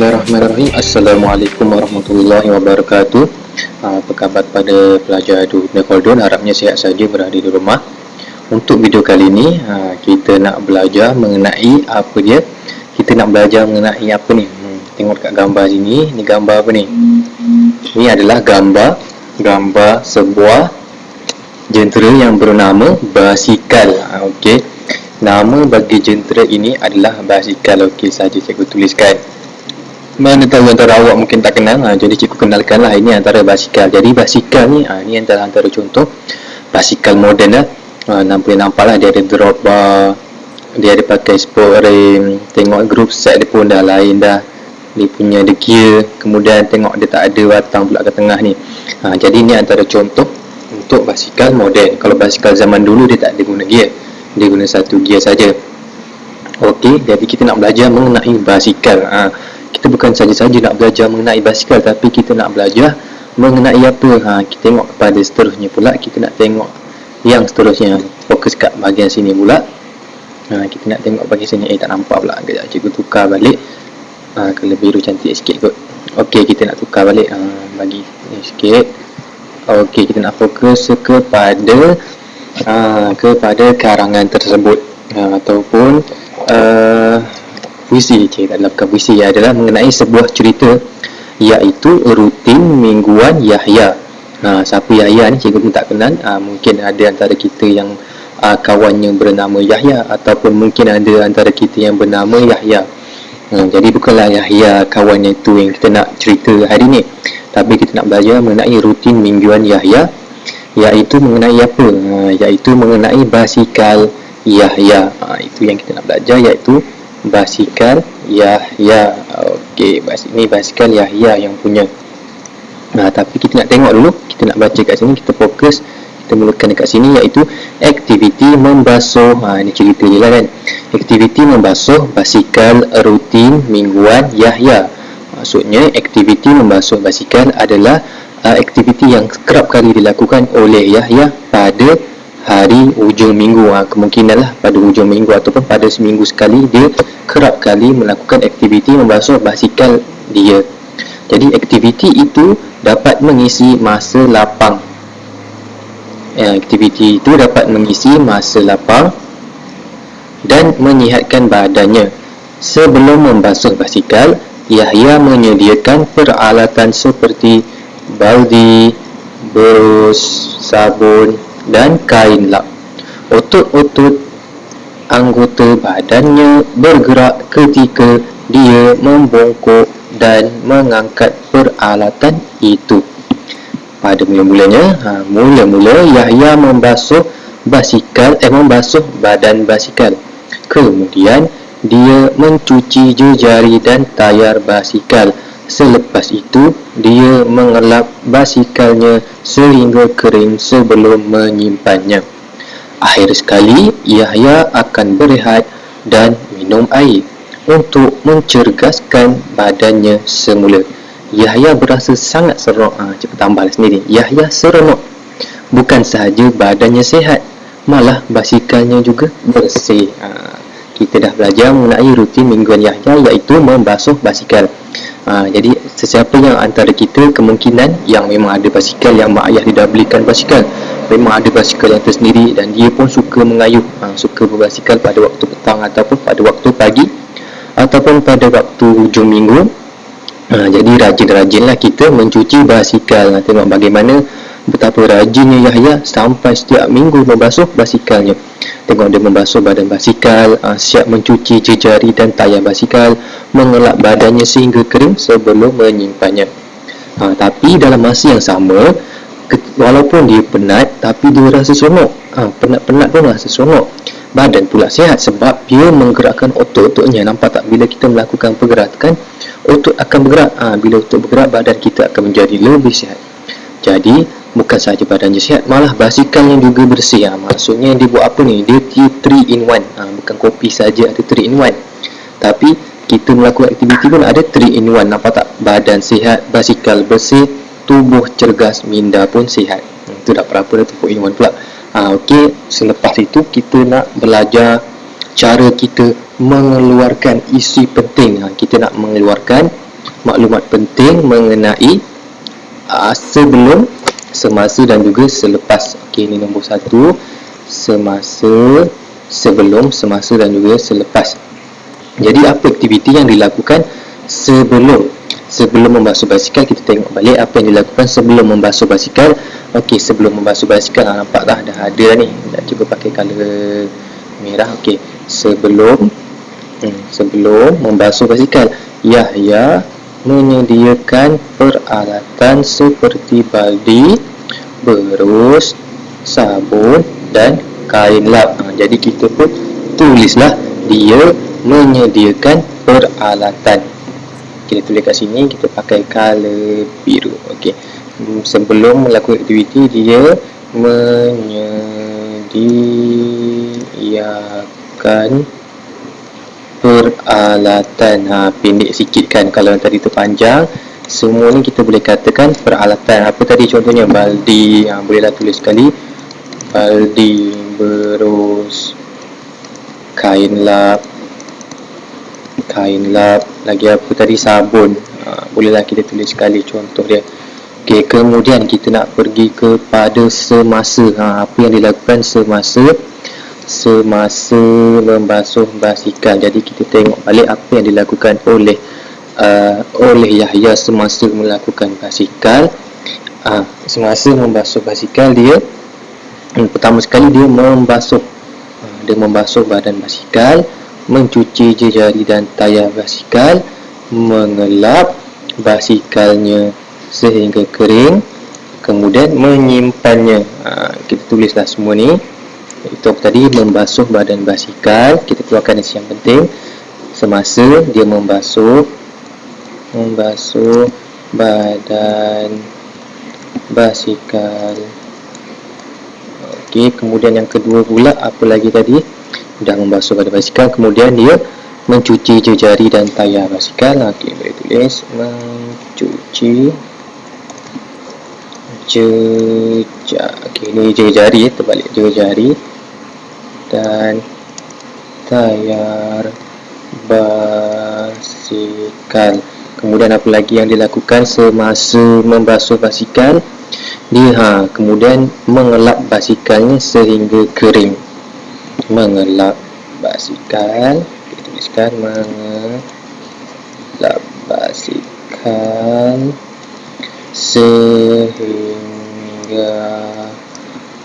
Bismillahirrahmanirrahim. Assalamualaikum warahmatullahi wabarakatuh. Apa khabar pada pelajar Dunia Khaldun? Harapnya sihat saja berada di rumah. Untuk video kali ini, kita nak belajar mengenai apa dia? Kita nak belajar mengenai apa ni? Tengok kat gambar sini. Ni gambar apa ni? Ini adalah gambar sebuah jentera yang bernama basikal. Okey. Nama bagi jentera ini adalah basikal. Okey, saja cikgu tuliskan. Mana tahu antara awak mungkin tak kenal, jadi cikgu kenalkanlah. Ini antara basikal. Jadi basikal ni, ni antara contoh basikal moden lah. Nampak lah, dia ada drop bar, dia ada pakai sport rim. Tengok group set dia pun dah lain dah. Dia punya ada gear. Kemudian tengok dia tak ada batang pula ke tengah ni. Jadi ni antara contoh untuk basikal moden. Kalau basikal zaman dulu dia tak ada guna gear, dia guna satu gear saja. Okey, jadi kita nak belajar mengenai basikal. Kita bukan saja-saja nak belajar mengenai basikal, tapi kita nak belajar mengenai apa. Kita tengok kepada seterusnya pula. Kita nak tengok yang seterusnya. Fokus kat bahagian sini pula. Kita nak tengok bahagian sini. Tak nampak pula. Kejap cikgu tukar balik. Kalau biru cantik sikit kot. Okey, kita nak tukar balik. Bagi ni sikit. Okey, kita nak fokus kepada karangan tersebut, ataupun puisi. Bukan puisi, adalah mengenai sebuah cerita, iaitu rutin mingguan Yahya. Siapa Yahya ni cikgu pun tak kenal. Mungkin ada antara kita yang kawannya bernama Yahya, ataupun mungkin ada antara kita yang bernama Yahya. Jadi bukanlah Yahya kawannya tu yang kita nak cerita hari ni, tapi kita nak belajar mengenai rutin mingguan Yahya, iaitu mengenai apa? Iaitu mengenai basikal Yahya. Itu yang kita nak belajar, iaitu basikal Yahya. Okey, ini basikal Yahya yang punya. Tapi kita nak tengok dulu, kita nak baca kat sini, kita fokus, kita mulakan dekat sini, iaitu aktiviti membasuh. Ini cerita je lah kan. Aktiviti membasuh basikal rutin mingguan Yahya. Maksudnya aktiviti membasuh basikal adalah aktiviti yang kerap kali dilakukan oleh Yahya pada hari hujung minggu. Kemungkinanlah pada hujung minggu ataupun pada seminggu sekali dia kerap kali melakukan aktiviti membasuh basikal dia. Jadi aktiviti itu dapat mengisi masa lapang. Aktiviti itu dapat mengisi masa lapang dan menyihatkan badannya. Sebelum membasuh basikal, Yahya menyediakan peralatan seperti baldi, berus, sabun dan kain lap. Otot-otot anggota badannya bergerak ketika dia membongkok dan mengangkat peralatan itu. Pada mula-mula Yahya membasuh badan basikal. Kemudian dia mencuci jejari dan tayar basikal. Selepas itu, dia mengelap basikalnya sehingga kering sebelum menyimpannya. Akhir sekali, Yahya akan berehat dan minum air untuk mencergaskan badannya semula. Yahya berasa sangat seronok. Cepat tambah sendiri. Yahya seronok. Bukan sahaja badannya sihat, malah basikalnya juga bersih. Kita dah belajar mengenai rutin mingguan Yahya, iaitu membasuh basikal. Jadi sesiapa yang antara kita kemungkinan yang memang ada basikal, yang mak ayah dia dah belikan basikal, memang ada basikal yang tersendiri, dan dia pun suka mengayuh, suka berbasikal pada waktu petang ataupun pada waktu pagi ataupun pada waktu hujung minggu. Jadi rajin-rajinlah kita mencuci basikal. Tengok bagaimana betapa rajinnya Yahya sampai setiap minggu membasuh basikalnya. Tengok dia membasuh badan basikal, siap mencuci jejari dan tayar basikal, mengelap badannya sehingga kering sebelum menyimpannya. Tapi dalam masa yang sama, walaupun dia penat, tapi dia rasa seronok. Penat-penat pun rasa seronok. Badan pula sihat sebab dia menggerakkan otot-ototnya. Nampak tak? Bila kita melakukan pergerakan, otot akan bergerak. Bila otot bergerak, badan kita akan menjadi lebih sihat. Jadi bukan sahaja badannya sihat, malah basikalnya juga bersih. Maksudnya dia buat apa ni? Dia 3 in 1. Bukan kopi saja ada 3 in 1, tapi kita melakukan aktiviti pun ada 3 in 1. Nampak tak? Badan sihat, basikal bersih, tubuh cergas, minda pun sihat. Itu dah berapa dah tu 4 in 1 pula. Okey, selepas itu kita nak belajar cara kita mengeluarkan isi penting. Kita nak mengeluarkan maklumat penting mengenai sebelum, semasa dan juga selepas. Okey, ini nombor 1, semasa, sebelum, semasa dan juga selepas. Jadi apa aktiviti yang dilakukan sebelum membasuh basikal? Kita tengok balik apa yang dilakukan sebelum membasuh basikal. Okey, sebelum membasuh basikal, nampak dah ada ni. Nak cuba pakai color merah. Okey, sebelum membasuh basikal, Yahya menyediakan peralatan seperti baldi, berus, sabun dan kain lap. Jadi kita pun tulislah dia menyediakan peralatan. Kita tulis kat sini, kita pakai color biru. Okey, sebelum melakukan aktiviti, dia menyediakan peralatan. Pendek sikit kan, kalau yang tadi tu panjang. Semua ni kita boleh katakan peralatan. Apa tadi contohnya? Baldi, bolehlah tulis sekali. Baldi, berus, kain lap, lagi apa tadi? Sabun. Bolehlah kita tulis sekali contoh dia. Okey, kemudian kita nak pergi kepada semasa. Apa yang dilakukan semasa membasuh basikal. Jadi kita tengok balik apa yang dilakukan oleh Yahya semasa melakukan basikal. Semasa membasuh basikal, dia pertama sekali dia membasuh badan basikal, mencuci jari dan tayar basikal, mengelap basikalnya sehingga kering, kemudian menyimpannya. Kita tulislah semua ni. Itu tadi membasuh badan basikal. Kita keluarkan yang penting. Semasa dia membasuh badan basikal. Okey, kemudian yang kedua pula, apa lagi tadi? Dah membasuh badan basikal, kemudian dia mencuci jari dan tayar basikal. Okey, boleh tulis mencuci okey, ni jari, terbalik, jari dan tayar basikal. Kemudian apa lagi yang dilakukan semasa membasuh basikal? Dia kemudian mengelap basikalnya sehingga kering. Mengelap basikal, kita tuliskan mengelap basikal sehingga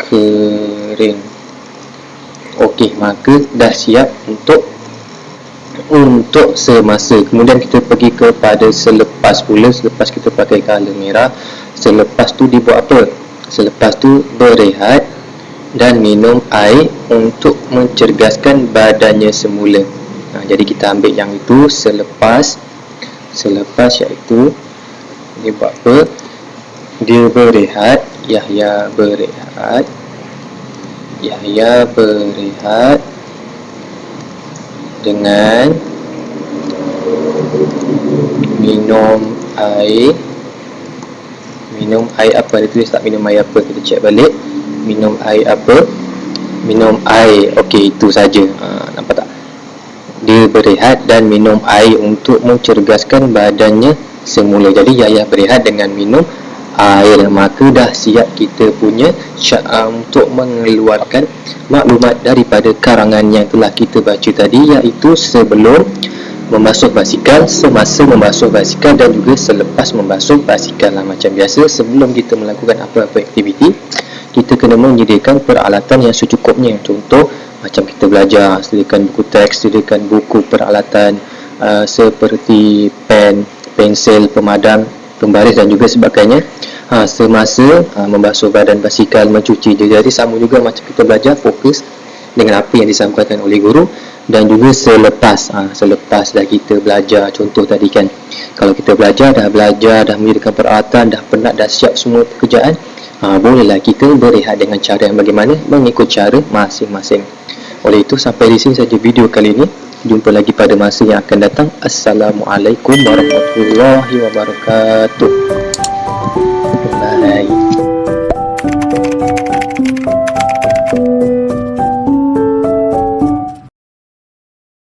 kering. Okey, maka dah siap untuk semasa. Kemudian kita pergi kepada selepas pula. Selepas kita pakai color merah. Selepas tu dia buat apa? Selepas tu berehat dan minum air untuk mencerdaskan badannya semula. Jadi kita ambil yang itu selepas, iaitu dia buat apa? Dia berehat. Yahya berehat dengan minum air. Minum air apa? Dia tulis tak minum air apa? Kita cek balik. Minum air apa? Minum air. Okey, itu saja. Nampak tak? Dia berehat dan minum air untuk mencerdaskan badannya semula. Jadi Yahya berehat dengan minum air. Maka dah siap kita punya untuk mengeluarkan maklumat daripada karangan yang telah kita baca tadi, iaitu sebelum membasuh basikal, semasa membasuh basikal dan juga selepas membasuh basikal. Macam biasa, sebelum kita melakukan apa-apa aktiviti, kita kena menyediakan peralatan yang secukupnya. Contoh, macam kita belajar, sediakan buku teks, sediakan buku peralatan seperti pen, pensel, pemadam, pembaris dan juga sebagainya. Semasa membasuh badan basikal, mencuci jari, sama juga macam kita belajar, fokus dengan apa yang disampaikan oleh guru. Dan juga selepas dah kita belajar, contoh tadi kan, kalau kita dah menyediakan peralatan, dah penat, dah siap semua pekerjaan, bolehlah kita berehat dengan cara yang bagaimana, mengikut cara masing-masing. Oleh itu, sampai di sini saja video kali ini. Jumpa lagi pada masa yang akan datang. Assalamualaikum warahmatullahi wabarakatuh. Bye.